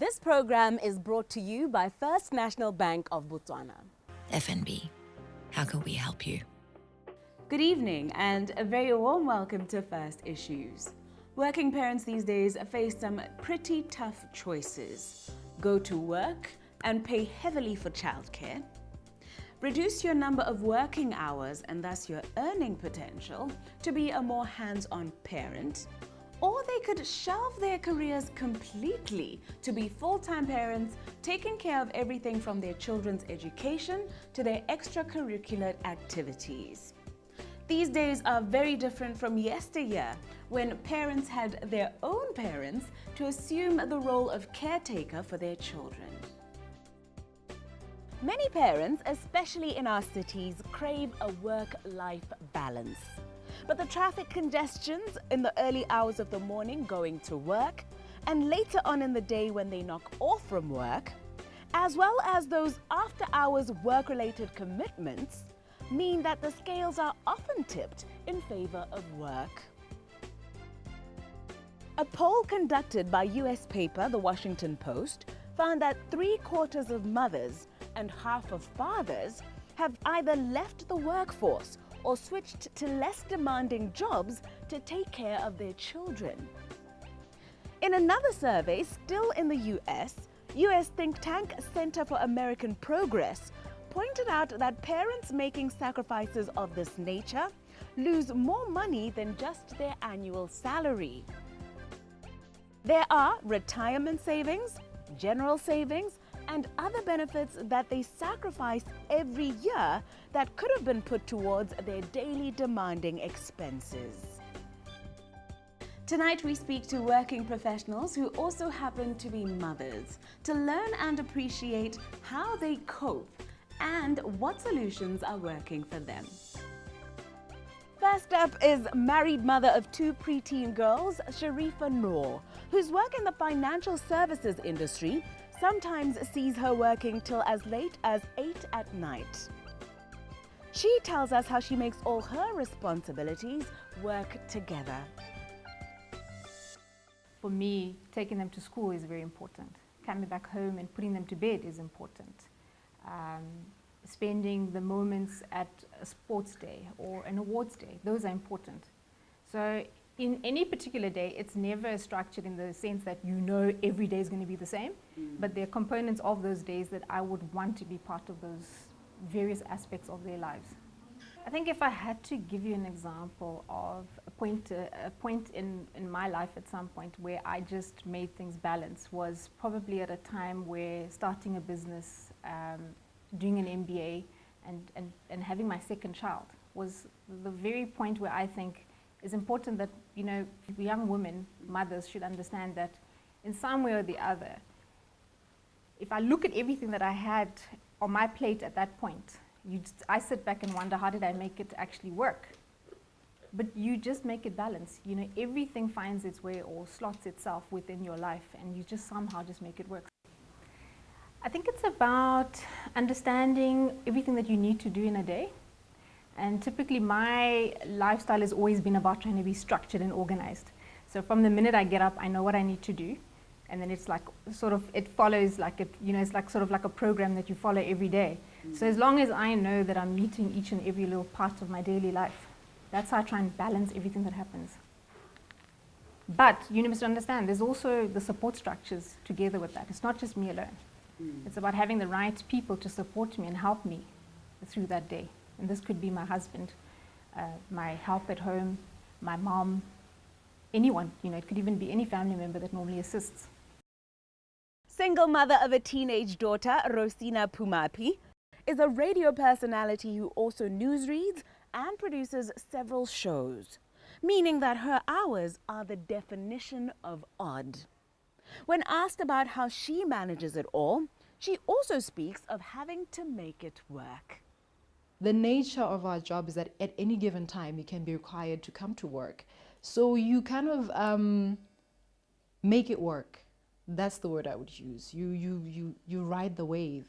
This program is brought to you by First National Bank of Botswana. FNB, how can we help you? Good evening and a very warm welcome to First Issues. Working parents these days face some pretty tough choices. Go to work and pay heavily for childcare. Reduce your number of working hours and thus your earning potential to be a more hands-on parent. Or they could shelve their careers completely to be full-time parents, taking care of everything from their children's education to their extracurricular activities. These days are very different from yesteryear, when parents had their own parents to assume the role of caretaker for their children. Many parents, especially in our cities, crave a work-life balance. But the traffic congestions in the early hours of the morning going to work and later on in the day when they knock off from work, as well as those after-hours work-related commitments, mean that the scales are often tipped in favor of work. A poll conducted by US paper The Washington Post found that 3/4 of mothers and half of fathers have either left the workforce or switched to less demanding jobs to take care of their children. In another survey, still in the US think tank Center for American Progress pointed out that parents making sacrifices of this nature lose more money than just their annual salary. There are retirement savings, general savings, and other benefits that they sacrifice every year that could have been put towards their daily demanding expenses. Tonight we speak to working professionals who also happen to be mothers to learn and appreciate how they cope and what solutions are working for them. First up is married mother of 2 preteen girls, Sharifa Noor, whose work in the financial services industry sometimes sees her working till as late as 8 at night. She tells us how she makes all her responsibilities work together. For me, taking them to school is very important. Coming back home and putting them to bed is important. Spending the moments at a sports day or an awards day, those are important. So in any particular day, it's never structured in the sense that you know every day is going to be the same, but there are components of those days that I would want to be part of those various aspects of their lives. I think if I had to give you an example of a point in my life at some point where I just made things balance was probably at a time where starting a business, doing an MBA and having my second child was the very point where I think it's important that, you know, young women, mothers should understand that in some way or the other, if I look at everything that I had on my plate at that point, I sit back and wonder, how did I make it actually work? But you just make it balance. You know, everything finds its way or slots itself within your life, and you just somehow just make it work. I think it's about understanding everything that you need to do in a day. And typically my lifestyle has always been about trying to be structured and organized. So from the minute I get up, I know what I need to do. And then it's like sort of, it follows like it, you know, it's like sort of like a program that you follow every day. So as long as I know that I'm meeting each and every little part of my daily life, that's how I try and balance everything that happens. But you must understand, there's also the support structures together with that. It's not just me alone. It's about having the right people to support me and help me through that day. And this could be my husband, my help at home, my mom, anyone, you know, it could even be any family member that normally assists. Single mother of a teenage daughter, Rosina Pumapi, is a radio personality who also newsreads and produces several shows, meaning that her hours are the definition of odd. When asked about how she manages it all, she also speaks of having to make it work. The nature of our job is that at any given time you can be required to come to work. So you kind of make it work. That's the word I would use. You ride the wave.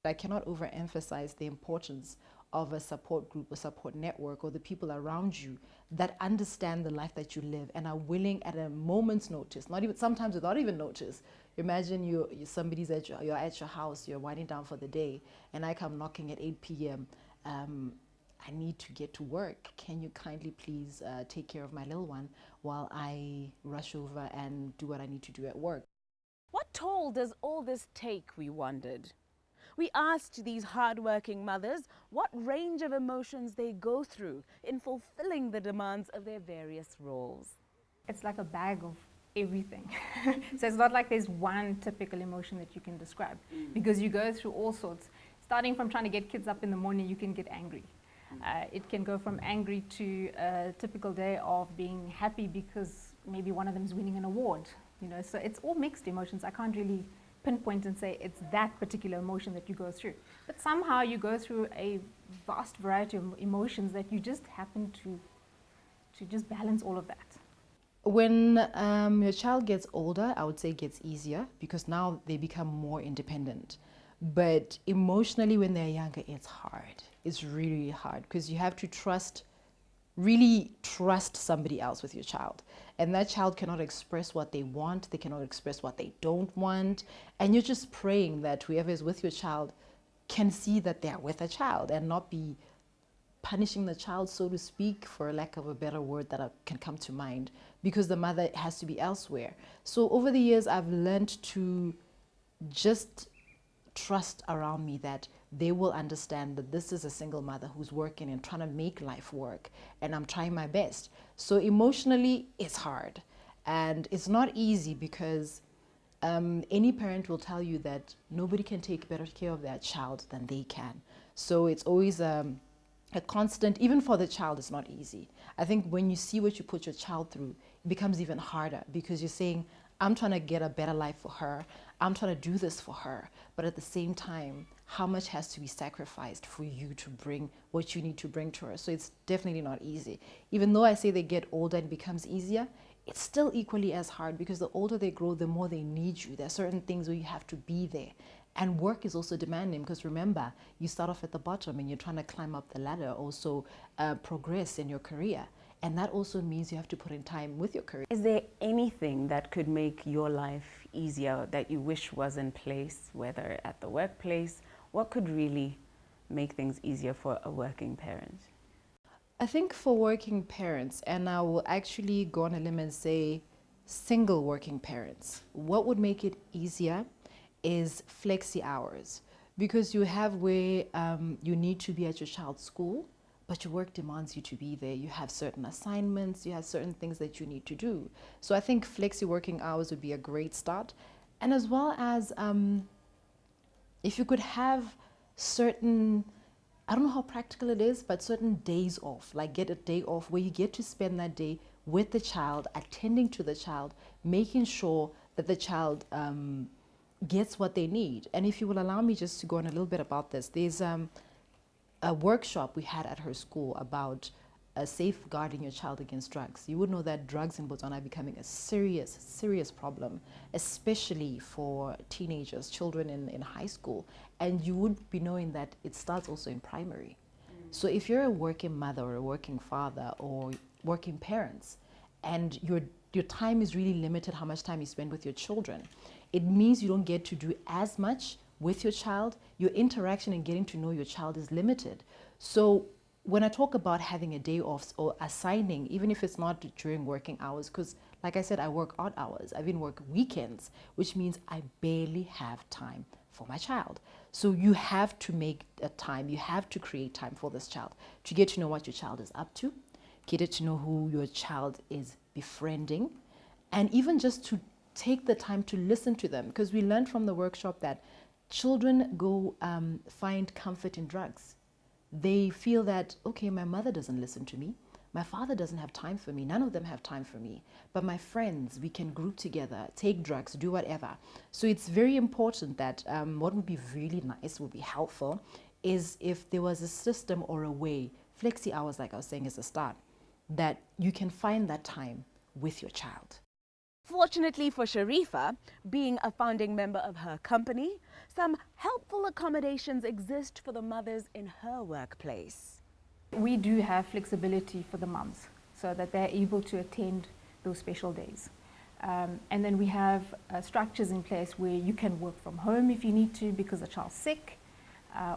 I cannot overemphasize the importance of a support group or support network or the people around you that understand the life that you live and are willing at a moment's notice, not even sometimes without even notice. Imagine you're at your house, you're winding down for the day, and I come knocking at 8 p.m. I need to get to work. Can you kindly please take care of my little one while I rush over and do what I need to do at work? What toll does all this take, we wondered? We asked these hardworking mothers what range of emotions they go through in fulfilling the demands of their various roles. It's like a bag of everything. So it's not like there's one typical emotion that you can describe, because you go through all sorts. Starting from trying to get kids up in the morning, you can get angry. It can go from angry to a typical day of being happy because maybe one of them is winning an award. So it's all mixed emotions. I can't really pinpoint and say it's that particular emotion that you go through. But somehow you go through a vast variety of emotions that you just happen to just balance all of that. When your child gets older, I would say it gets easier because now they become more independent. But emotionally, when they're younger, it's hard. It's really hard because you have to really trust somebody else with your child. And that child cannot express what they want. They cannot express what they don't want. And you're just praying that whoever is with your child can see that they're with a child and not be punishing the child, so to speak, for lack of a better word that can come to mind, because the mother has to be elsewhere. So over the years, I've learned to just trust around me that they will understand that this is a single mother who's working and trying to make life work, and I'm trying my best. So emotionally, it's hard and it's not easy because any parent will tell you that nobody can take better care of their child than they can. So it's always a constant, even for the child, it's not easy. I think when you see what you put your child through, it becomes even harder because you're saying, I'm trying to get a better life for her. I'm trying to do this for her. But at the same time, how much has to be sacrificed for you to bring what you need to bring to her? So it's definitely not easy. Even though I say they get older and it becomes easier, it's still equally as hard because the older they grow, the more they need you. There are certain things where you have to be there. And work is also demanding because remember, you start off at the bottom and you're trying to climb up the ladder, also progress in your career. And that also means you have to put in time with your career. Is there anything that could make your life easier that you wish was in place, whether at the workplace? What could really make things easier for a working parent? I think for working parents, and I will actually go on a limb and say single working parents, what would make it easier is flexi hours, because you have where you need to be at your child's school, but your work demands you to be there. You have certain assignments, you have certain things that you need to do. So I think flexi working hours would be a great start. And as well as if you could have certain, I don't know how practical it is, but certain days off, like get a day off where you get to spend that day with the child, attending to the child, making sure that the child gets what they need. And if you will allow me just to go on a little bit about this, there's a workshop we had at her school about safeguarding your child against drugs. You would know that drugs in Botswana are becoming a serious, serious problem, especially for teenagers, children in high school. And you would be knowing that it starts also in primary. So if you're a working mother or a working father or working parents, and your time is really limited, how much time you spend with your children, it means you don't get to do as much with your child. Your interaction and getting to know your child is limited. So when I talk about having a day off or assigning, even if it's not during working hours, because like I said, I work odd hours, I even work weekends, which means I barely have time for my child. So you have to make a time, you have to create time for this child to get to know what your child is up to, get to know who your child is befriending, and even just to take the time to listen to them, because we learned from the workshop that children go find comfort in drugs. They feel that, okay, my mother doesn't listen to me, my father doesn't have time for me, none of them have time for me, but my friends, we can group together, take drugs, do whatever. So it's very important that what would be really nice, would be helpful, is if there was a system or a way, flexi hours like I was saying is a start, that you can find that time with your child. Fortunately for Sharifa, being a founding member of her company, some helpful accommodations exist for the mothers in her workplace. We do have flexibility for the mums so that they're able to attend those special days. And then we have structures in place where you can work from home if you need to because the child's sick,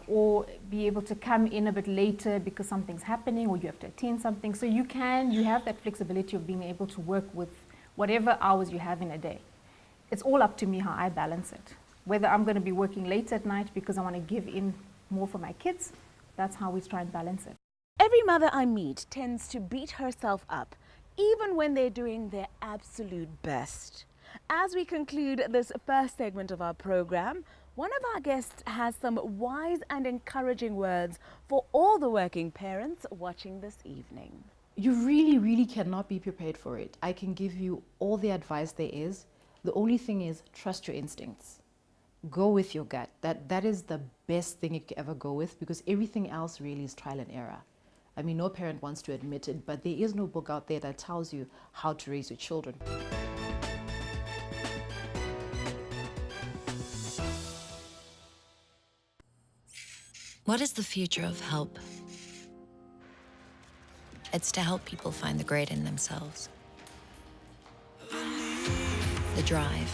or be able to come in a bit later because something's happening or you have to attend something. So you have that flexibility of being able to work with whatever hours you have in a day. It's all up to me how I balance it. Whether I'm going to be working late at night because I want to give in more for my kids, that's how we try and balance it. Every mother I meet tends to beat herself up, even when they're doing their absolute best. As we conclude this first segment of our program, one of our guests has some wise and encouraging words for all the working parents watching this evening. You really, really cannot be prepared for it. I can give you all the advice there is. The only thing is trust your instincts. Go with your gut. That is the best thing you can ever go with, because everything else really is trial and error. I mean, no parent wants to admit it, but there is no book out there that tells you how to raise your children. What is the future of help? It's to help people find the great in themselves. The drive,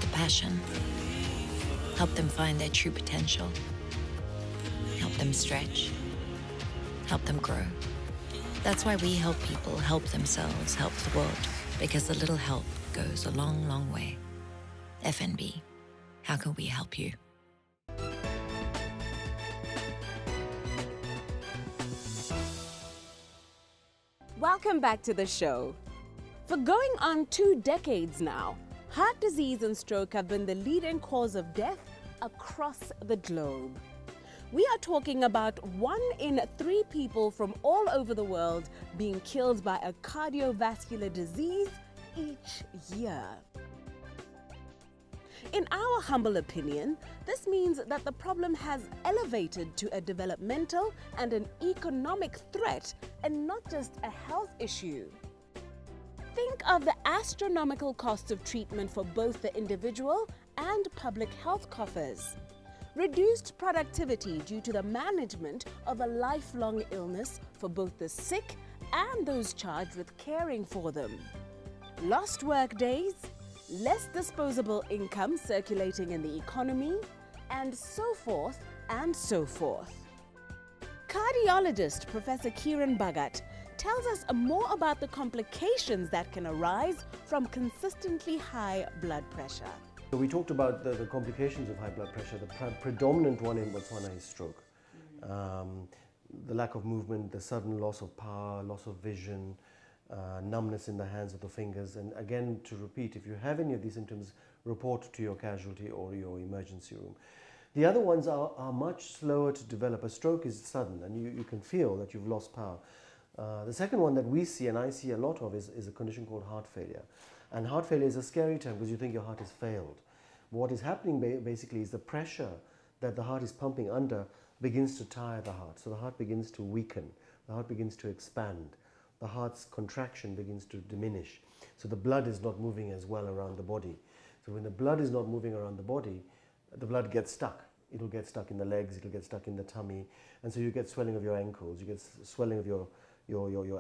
the passion. Help them find their true potential. Help them stretch. Help them grow. That's why we help people help themselves, help the world, because a little help goes a long, long way. FNB, how can we help you? Welcome back to the show. For going on 2 decades now, heart disease and stroke have been the leading cause of death across the globe. We are talking about 1 in 3 people from all over the world being killed by a cardiovascular disease each year. In our humble opinion, this means that the problem has elevated to a developmental and an economic threat and not just a health issue. Think of the astronomical costs of treatment for both the individual and public health coffers. Reduced productivity due to the management of a lifelong illness for both the sick and those charged with caring for them. Lost work days, less disposable income circulating in the economy, and so forth and so forth. Cardiologist Professor Kiran Bhagat tells us more about the complications that can arise from consistently high blood pressure. So we talked about the complications of high blood pressure. The predominant one in Botswana is stroke. The lack of movement, the sudden loss of power, loss of vision, numbness in the hands of the fingers. And again, to repeat, if you have any of these symptoms, report to your casualty or your emergency room. The other ones are much slower to develop. A stroke is sudden and you can feel that you've lost power. The second one that we see, and I see a lot of, is a condition called heart failure. And heart failure is a scary term because you think your heart has failed. What is happening basically is the pressure that the heart is pumping under begins to tire the heart. So the heart begins to weaken, the heart begins to expand, the heart's contraction begins to diminish. So the blood is not moving as well around the body. So when the blood is not moving around the body, the blood gets stuck. It'll get stuck in the legs, it'll get stuck in the tummy, and so you get swelling of your ankles, you get swelling of your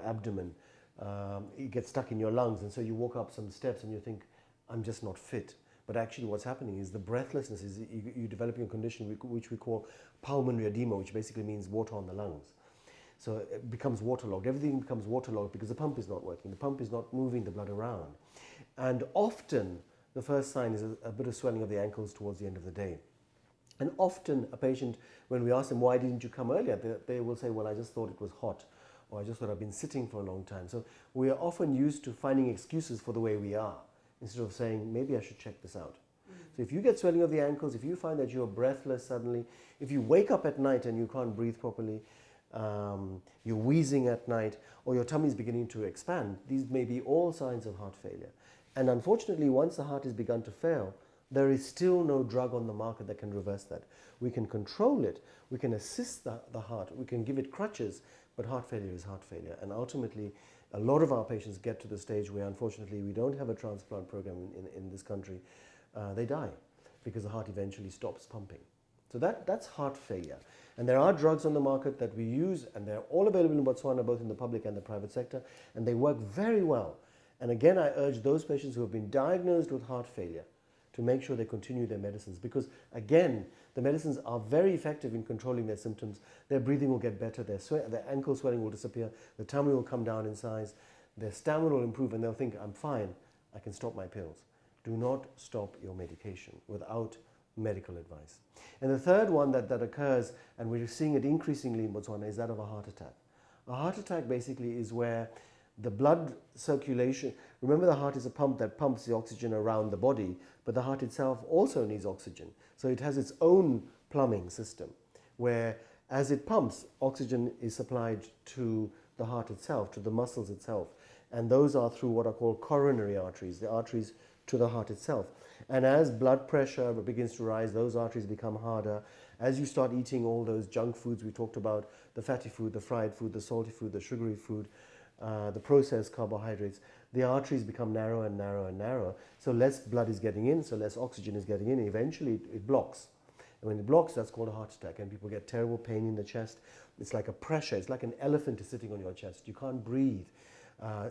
abdomen. It gets stuck in your lungs, and so you walk up some steps and you think, I'm just not fit. But actually what's happening is the breathlessness is you're developing a condition which we call pulmonary edema, which basically means water on the lungs. So it becomes waterlogged. Everything becomes waterlogged because the pump is not working. The pump is not moving the blood around. And often the first sign is a bit of swelling of the ankles towards the end of the day. And often a patient, when we ask them, why didn't you come earlier? They will say, well, I just thought it was hot, or I just thought I've been sitting for a long time. So we are often used to finding excuses for the way we are, instead of saying, maybe I should check this out. So if you get swelling of the ankles, if you find that you're breathless suddenly, if you wake up at night and you can't breathe properly, you're wheezing at night, or your tummy is beginning to expand, these may be all signs of heart failure. And unfortunately, once the heart has begun to fail, there is still no drug on the market that can reverse that. We can control it, we can assist the heart, we can give it crutches, but heart failure is heart failure. And ultimately, A lot of our patients get to the stage where, unfortunately, we don't have a transplant program in this country. They die because the heart eventually stops pumping. So that's heart failure. And there are drugs on the market that we use, and they're all available in Botswana, both in the public and the private sector, and they work very well. And again, I urge those patients who have been diagnosed with heart failure to make sure they continue their medicines, because again, the medicines are very effective in controlling their symptoms. Their breathing will get better, their ankle swelling will disappear, the tummy will come down in size, their stamina will improve, and they'll think, I'm fine, I can stop my pills. Do not stop your medication without medical advice. And the third one that occurs, and we're seeing it increasingly in Botswana, is that of a heart attack. A heart attack basically is where the blood circulation, remember the heart is a pump that pumps the oxygen around the body, but the heart itself also needs oxygen. So it has its own plumbing system where as it pumps, oxygen is supplied to the heart itself, to the muscles itself. And those are through what are called coronary arteries, the arteries to the heart itself. And as blood pressure begins to rise, those arteries become harder. As you start eating all those junk foods we talked about, the fatty food, the fried food, the salty food, the sugary food, the processed carbohydrates, the arteries become narrower and narrower and narrower. So less blood is getting in, so less oxygen is getting in. Eventually it blocks. And when it blocks, that's called a heart attack. And people get terrible pain in the chest. It's like a pressure. It's like an elephant is sitting on your chest. You can't breathe.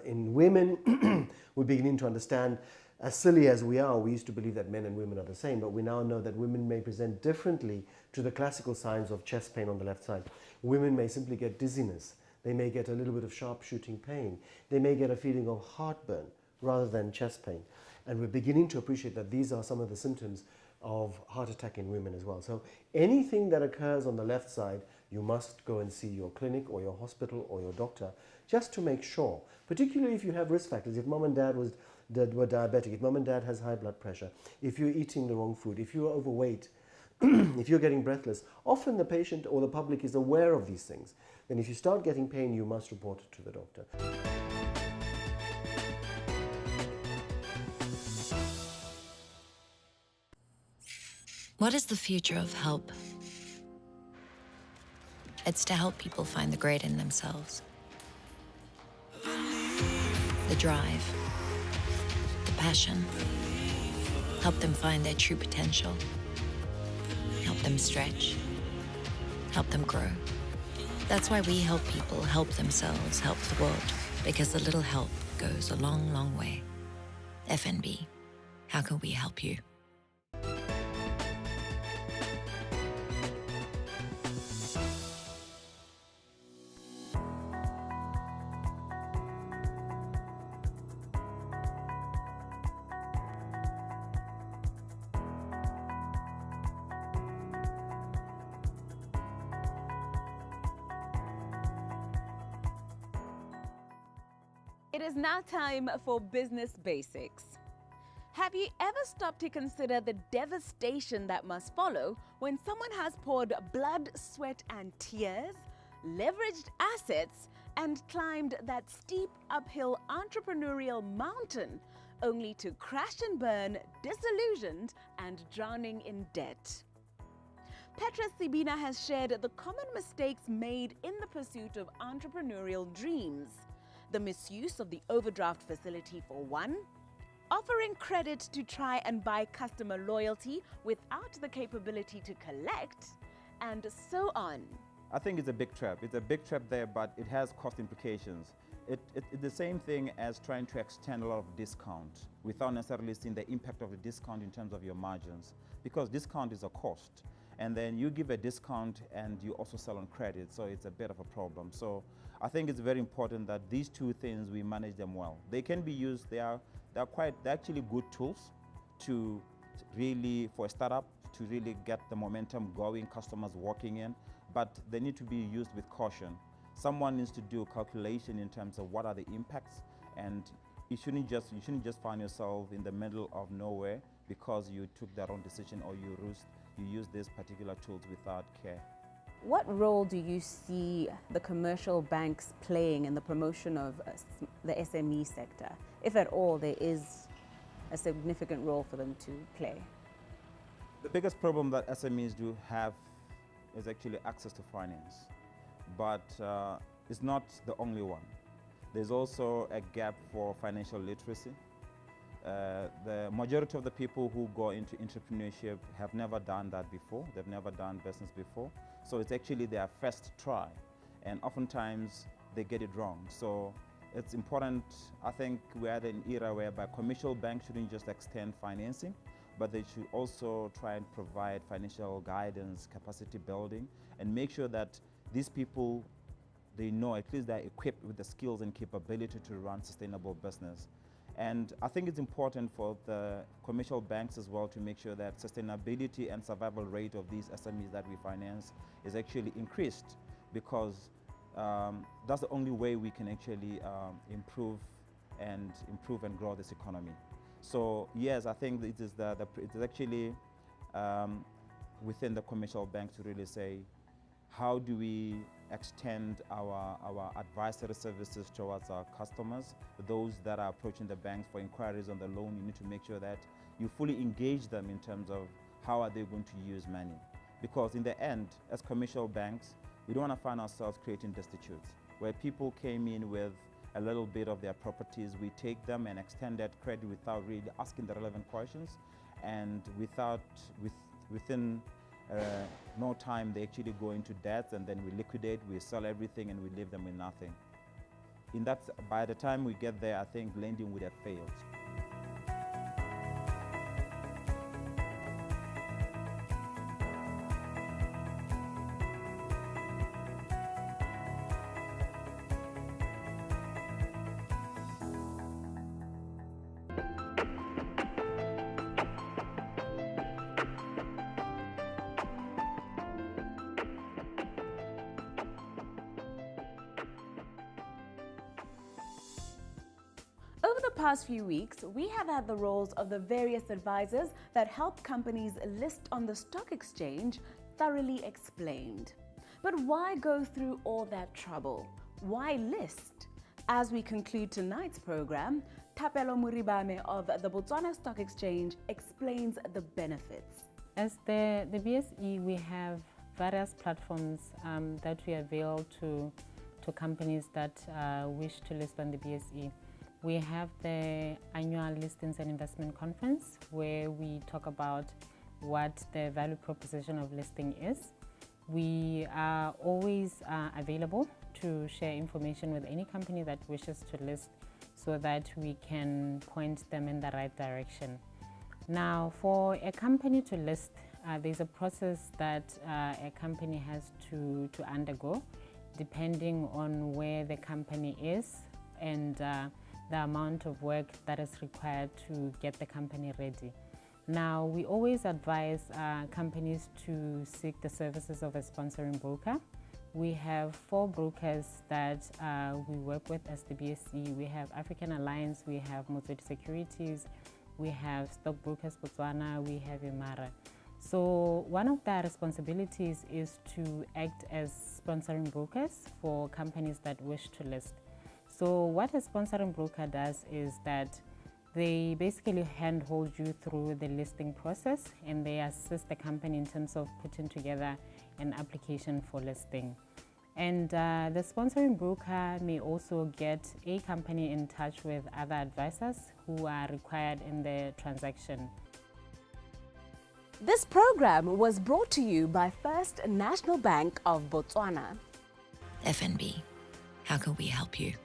In women, we're beginning to understand, as silly as we are, we used to believe that men and women are the same, but we now know that women may present differently to the classical signs of chest pain on the left side. Women may simply get dizziness. They may get a little bit of sharp shooting pain. They may get a feeling of heartburn rather than chest pain. And we're beginning to appreciate that these are some of the symptoms of heart attack in women as well. So anything that occurs on the left side, you must go and see your clinic or your hospital or your doctor just to make sure, particularly if you have risk factors. If mom and dad were diabetic, if mom and dad has high blood pressure, if you're eating the wrong food, if you're overweight, if you're getting breathless, often the patient or the public is aware of these things. Then if you start getting pain, you must report it to the doctor. What is the future of help? It's to help people find the great in themselves. The drive, the passion. Help them find their true potential. Help them stretch. Help them grow. That's why we help people help themselves, help the world. Because a little help goes a long, long way. FNB. How can we help you? It is now time for Business Basics. Have you ever stopped to consider the devastation that must follow when someone has poured blood, sweat, and tears, leveraged assets, and climbed that steep uphill entrepreneurial mountain only to crash and burn, disillusioned, and drowning in debt? Petra Sibina has shared the common mistakes made in the pursuit of entrepreneurial dreams. The misuse of the overdraft facility for one, offering credit to try and buy customer loyalty without the capability to collect, and so on. I think it's a big trap. It's a big trap there, but it has cost implications. It's the same thing as trying to extend a lot of discount without necessarily seeing the impact of the discount in terms of your margins, because discount is a cost. And then you give a discount and you also sell on credit, so it's a bit of a problem. So I think it's very important that these two things, we manage them well. They can be used, they're actually good tools to really, for a startup, to really get the momentum going, customers walking in, but they need to be used with caution. Someone needs to do a calculation in terms of what are the impacts, and you shouldn't just find yourself in the middle of nowhere because you took the wrong decision or you use these particular tools without care. What role do you see the commercial banks playing in the promotion of the SME sector, if at all there is a significant role for them to play? The biggest problem that SMEs do have is actually access to finance, but it's not the only one. There's also a gap for financial literacy. The majority of the people who go into entrepreneurship have never done that before. They've never done business before. So it's actually their first try. And oftentimes they get it wrong. So it's important. I think we're at an era whereby commercial banks shouldn't just extend financing, but they should also try and provide financial guidance, capacity building, and make sure that these people, they know, at least they're equipped with the skills and capability to run sustainable business. And I think it's important for the commercial banks as well to make sure that sustainability and survival rate of these SMEs that we finance is actually increased, because that's the only way we can actually improve and grow this economy. So yes, I think it is actually within the commercial bank to really say, how do we extend our advisory services towards our customers, those that are approaching the banks for inquiries on the loan. You need to make sure that you fully engage them in terms of how are they going to use money. Because in the end, as commercial banks, we don't want to find ourselves creating destitutes, where people came in with a little bit of their properties, we take them and extend that credit without really asking the relevant questions, and within no time they actually go into debt, and then we liquidate, we sell everything, and we leave them with nothing. By the time we get there, I think lending would have failed. Over the past few weeks, we have had the roles of the various advisors that help companies list on the stock exchange thoroughly explained. But why go through all that trouble? Why list? As we conclude tonight's program, Thapelo Muribame of the Botswana Stock Exchange explains the benefits. As the BSE, we have various platforms that we avail to companies that wish to list on the BSE. We have the annual Listings and Investment Conference, where we talk about what the value proposition of listing is. We are always available to share information with any company that wishes to list, so that we can point them in the right direction. Now, for a company to list, there's a process that a company has to undergo, depending on where the company is and the amount of work that is required to get the company ready. Now, we always advise companies to seek the services of a sponsoring broker. We have 4 brokers that we work with as the BSE. We have African Alliance, we have Motswedi Securities, we have Stockbrokers Botswana, we have Imara. So one of their responsibilities is to act as sponsoring brokers for companies that wish to list. So what a sponsoring broker does is that they basically handhold you through the listing process, and they assist the company in terms of putting together an application for listing. And the sponsoring broker may also get a company in touch with other advisors who are required in the transaction. This program was brought to you by First National Bank of Botswana. FNB, how can we help you?